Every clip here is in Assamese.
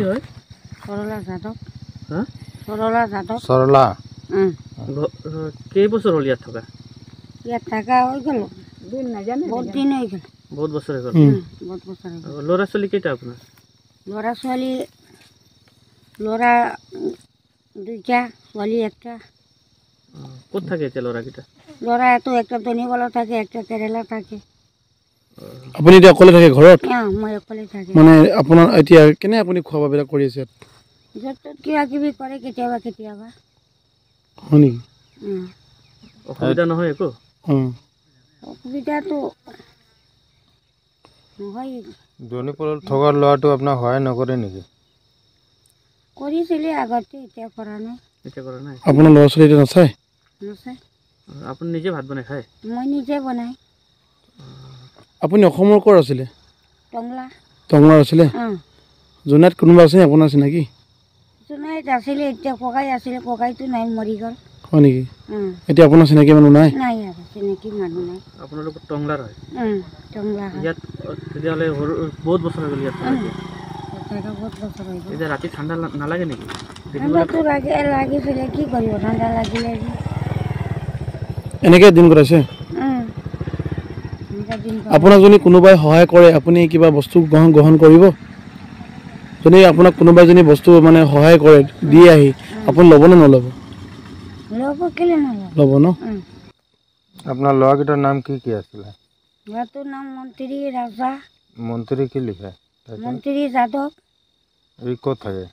হয়? সৰলা যাদৱ। হা? সৰলা যাদৱ। সৰলা কেইবছৰ হ'ল ইয়াত থকা? ইয়াত থকা হৈ গ'ল বহুত দিন হৈ গ'ল। বহুত বছৰ হৈ গ'ল। বহুত বছৰ হৈ গ'ল। ল'ৰা ছোৱালী কেইটা আপোনাৰ? ল'ৰা ছোৱালী ল'ৰা দুইটা, ছোৱালী একটা। ক'ত থাকে এতিয়া ল'ৰাকেইটা? ল'ৰাটো একটা দনিকলা থাকে, একটা কেৰেলা থাকে। আপুনি এতিয়া অকলে থাকে ঘৰত? মই অকলে থাকি মানে আপোনাৰ এতিয়া কেনে আপুনি খোৱা বোৱাবিলাক কৰি আছে? য'ত ত'ত কিবা কিবি কৰে কেতিয়াবা কেতিয়াবা। হয় নেকি? অসুবিধা নহয় একো? অসুবিধাটো নহয়। দনিকলত থকা ল'ৰাটো আপোনাক সহায় নকৰে নেকি? কৰিছিলে আগতে, এতিয়া কৰা নাই। এতিয়া কৰা নাই? আপোনাৰ ল'ৰা ছোৱালী এতিয়া নাচায়? নাচায়। আপুনি নিজে ভাত বনাই খায়? মই নিজে বনাই। আপুনি অসমৰ ক'ৰ আছিলে? টংলা। টংলাৰ আছিলে? জোনাইত কোনোবা আছে আপোনাৰ চিনাকি? জোনাইত আছিলে, এতিয়া ককাই আছিলে, ককাইটো নাই, মৰি গ'ল। হয় নেকি? এতিয়া আপোনাৰ চিনাকি মানুহ নাই? নাই আৰু চিনাকি মানুহ নাই। আপোনালোক টংলাৰ হয়? টংলা হয়। ইয়াত তেতিয়াহ'লে বহুত বছৰ হৈ গ'ল ইয়াত? বহুত বছৰ হৈ গ'ল। এতিয়া ৰাতি ঠাণ্ডা নালাগে নেকি? ঠাণ্ডাটো লাগিছিলে, কি কৰিব ঠাণ্ডা লাগিলে। এনেকৈ দিন কটাইছে? আপোনাক যদি কোনোবাই সহায় কৰে আপুনি কিবা বস্তু গ্ৰহণ কৰিব? যদি আপোনাক কোনোবাই যদি বস্তু মানে সহায় কৰে দি আহি আপুনি ল'ব নে নল'ব? ল'ব, কেলে নল'ব? ল'ব ন? আপোনাৰ ল'ৰাকেইটাৰ নাম কি কি আছিলে? ল'ৰাটোৰ নাম মন্ত্ৰী ৰাজা। মন্ত্ৰী কি লিখে? মন্ত্ৰী যাদৱ। এই ক'ত থাকে?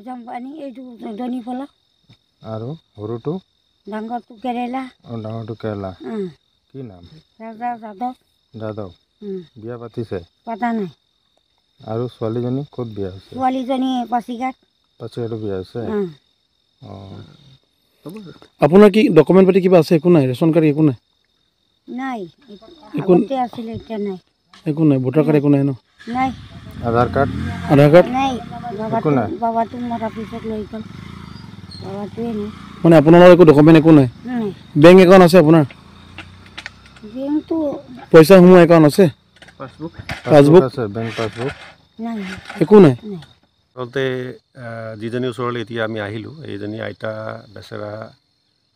জাম্পানী, এইটো দনিকলা। আৰু সৰুটো? ডাঙৰটো কেৰেলা। ডাঙৰটো কেৰেলা। কি নাম? ৰাজা যাদৱ। যাদৱ। বিয়া পাতিছে? পাতা নাই। আৰু ছোৱালীজনী ক'ত বিয়া হৈছে? ছোৱালীজনী পাছিঘাট। পাছিঘাটত বিয়া হৈছে? আপোনাৰ কি ডকুমেণ্ট পাতি কিবা আছে? একো নাই? ৰেচন কাৰ্ড একো নাই? নাই, আগতে আছিলে, এতিয়া নাই। একো নাই? ভোটাৰ কাৰ্ড একো নাই ন? নাই। আধাৰ কাৰ্ড? আধাৰ কাৰ্ড নাই। বাবাটো মৰাৰ পিছত লৈ গ'ল। বাবাটোৱে নাই। মানে আপোনাৰ একো ডকুমেণ্ট একো নাই? বেংক একাউণ্ট আছে আপোনাৰ? বেংকটো পইচা সোমোৱা একাউণ্ট আছে? পাছবুক আছে? বেংক পাছবুক নাই। একো নাই? আচলতে যিজনী ওচৰলৈ এতিয়া আমি আহিলোঁ, এইজনী আইতা বেচেৰা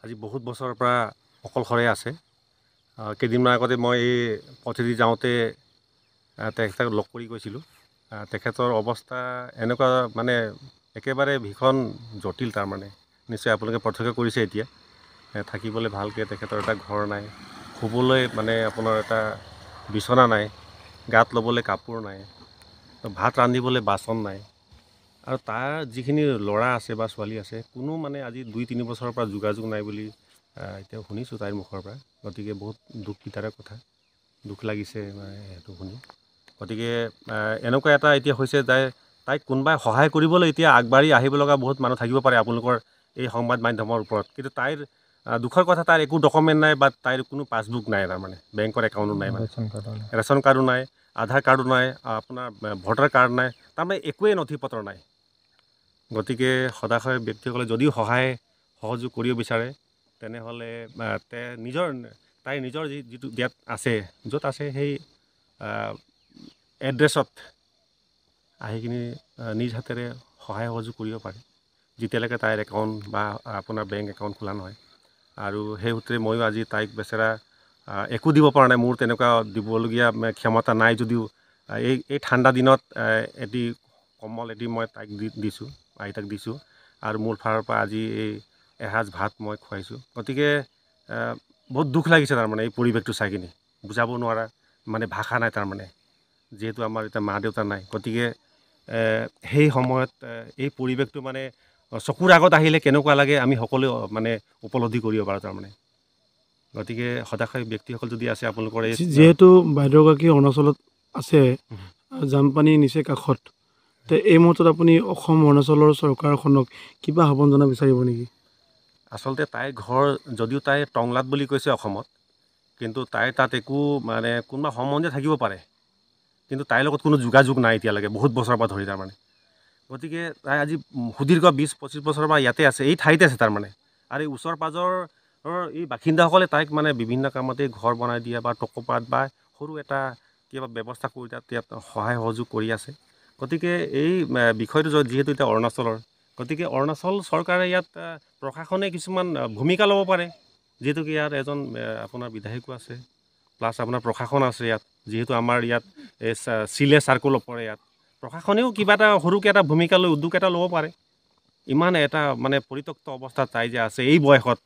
আজি বহুত বছৰৰ পৰা অকলশৰে আছে। কেইদিনমান আগতে মই এই পথেদি যাওঁতে তেখেতক লগ কৰি গৈছিলোঁ। তেখেতৰ অৱস্থা এনেকুৱা মানে একেবাৰে ভীষণ জটিল। তাৰমানে নিশ্চয় আপোনালোকে প্ৰত্যক্ষ কৰিছে। এতিয়া থাকিবলৈ ভালকৈ তেখেতৰ এটা ঘৰ নাই, শুবলৈ মানে আপোনাৰ এটা বিচনা নাই, গাত ল'বলৈ কাপোৰ নাই, ভাত ৰান্ধিবলৈ বাচন নাই। আৰু তাৰ যিখিনি ল'ৰা আছে বা ছোৱালী আছে, কোনো মানে আজি 2-3 বছৰৰ পৰা যোগাযোগ নাই বুলি এতিয়া শুনিছোঁ তাইৰ মুখৰ পৰা। গতিকে বহুত দুখ পিতাৰ কথা, দুখ লাগিছে সেইটো শুনি। গতিকে এনেকুৱা এটা এতিয়া হৈছে যে তাইক কোনোবাই সহায় কৰিবলৈ এতিয়া আগবাঢ়ি আহিব লগা বহুত মানুহ থাকিব পাৰে আপোনালোকৰ এই সংবাদ মাধ্যমৰ ওপৰত। কিন্তু তাইৰ দুখৰ কথা, তাইৰ একো ডকুমেণ্ট নাই বা তাইৰ কোনো পাছবুক নাই। তাৰমানে বেংকৰ একাউণ্টো নাই, মানে ৰেচন কাৰ্ডো নাই, আধাৰ কাৰ্ডো নাই, আপোনাৰ ভোটাৰ কাৰ্ড নাই, তাৰমানে একোৱেই নথি পত্ৰ নাই। গতিকে সদাশয় ব্যক্তিসকলে যদিও সহযোগ কৰিব বিচাৰে, তেনেহ'লে তাইৰ নিজৰ যিটো ইয়াত আছে, য'ত আছে সেই এড্ৰেছত আহি কিনি নিজ হাতেৰে সহায় সহযোগ কৰিব পাৰে, যেতিয়ালৈকে তাইৰ একাউণ্ট বা আপোনাৰ বেংক একাউণ্ট খোলা নহয়। আৰু সেই সূত্ৰে ময়ো আজি তাইক বেচেৰা একো দিব পৰা নাই। মোৰ তেনেকুৱা দিবলগীয়া ক্ষমতা নাই যদিও এই ঠাণ্ডা দিনত এটি কম্বল এটি মই তাইক দিছোঁ, আইতাক দিছোঁ। আৰু মোৰ ফালৰ পৰা আজি এই এসাঁজ ভাত মই খুৱাইছোঁ। গতিকে বহুত দুখ লাগিছে তাৰমানে এই পৰিৱেশটো চাই কিনি, বুজাব নোৱাৰা মানে ভাষা নাই তাৰমানে। যিহেতু আমাৰ এতিয়া মা দেউতা নাই, গতিকে সেই সময়ত এই পৰিৱেশটো মানে চকুৰ আগত আহিলে কেনেকুৱা লাগে আমি সকলোৱে মানে উপলব্ধি কৰিব পাৰোঁ তাৰমানে। গতিকে হতাশায়ী ব্যক্তিসকল যদি আছে আপোনালোকৰ এই যিহেতু বাইদেউগৰাকী অৰুণাচলত আছে, জামপানী নিচেই কাষত, তে এই মুহূৰ্তত আপুনি অসম অৰুণাচলৰ চৰকাৰখনক কিবা আহ্বান জনাব বিচাৰিব নেকি? আচলতে তাইৰ ঘৰ যদিও তাই টংলাত বুলি কৈছে অসমত, কিন্তু তাইৰ তাত একো মানে কোনোবা সম্বন্ধীয় থাকিব পাৰে, কিন্তু তাইৰ লগত কোনো যোগাযোগ নাই এতিয়ালৈকে, বহুত বছৰৰ পৰা ধৰি তাৰমানে। গতিকে তাই আজি সুদীৰ্ঘ 20-25 বছৰৰ পৰা ইয়াতে আছে, এই ঠাইতে আছে তাৰমানে। আৰু এই ওচৰ পাজৰৰ এই বাসিন্দাসকলে তাইক মানে বিভিন্ন কামতে ঘৰ বনাই দিয়া বা টকোপাত বা সৰু এটা কিবা ব্যৱস্থা কৰি তাত সহায় সহযোগ কৰি আছে। গতিকে এই বিষয়টো যিহেতু এতিয়া অৰুণাচলৰ, গতিকে অৰুণাচল চৰকাৰে ইয়াত প্ৰশাসনে কিছুমান ভূমিকা ল'ব পাৰে, যিহেতুকে ইয়াত এজন আপোনাৰ বিধায়কো আছে, প্লাছ আপোনাৰ প্ৰশাসন আছে ইয়াত, যিহেতু আমাৰ ইয়াত এই চিলে চাৰ্কুল পৰে ইয়াত, প্ৰশাসনেও কিবা এটা সৰুকৈ এটা ভূমিকা লৈ উদ্যোগ এটা ল'ব পাৰে। ইমান এটা মানে পৰিত্যক্ত অৱস্থাত তাই যে আছে এই বয়সত।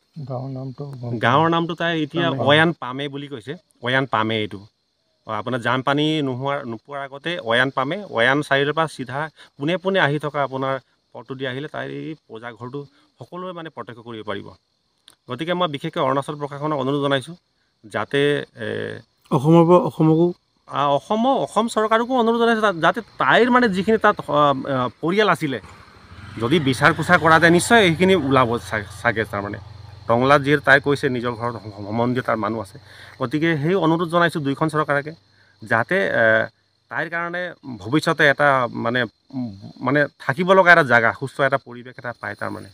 গাঁৱৰ নামটো তাই এতিয়া অয়ান পামে বুলি কৈছে, অয়ান পামে এইটো। আপোনাৰ জানপানী নোপোৱাৰ আগতে অয়ান পামে, অয়ান চাৰিআলিৰ পৰা চিধা পোনে পোনে আহি থকা আপোনাৰ পথটো দি আহিলে তাইৰ এই পূজাঘৰটো সকলোৱে মানে প্ৰত্যক্ষ কৰিব পাৰিব। গতিকে মই বিশেষকৈ অৰুণাচল প্ৰশাসনক অনুৰোধ জনাইছোঁ যাতে অসমৰ পৰা অসম চৰকাৰকো অনুৰোধ জনাইছোঁ যাতে তাইৰ মানে যিখিনি তাত পৰিয়াল আছিলে, যদি বিচাৰ পোচাৰ কৰা যায় নিশ্চয় সেইখিনি ওলাব চাগে। তাৰমানে টংলাত যিহেতু তাই কৈছে নিজৰ ঘৰত সম্বন্ধীয় তাৰ মানুহ আছে, গতিকে সেই অনুৰোধ জনাইছোঁ দুইখন চৰকাৰকে যাতে তাইৰ কাৰণে ভৱিষ্যতে এটা মানে থাকিব লগা এটা জেগা, সুস্থ এটা পৰিৱেশ এটা পায় তাৰমানে।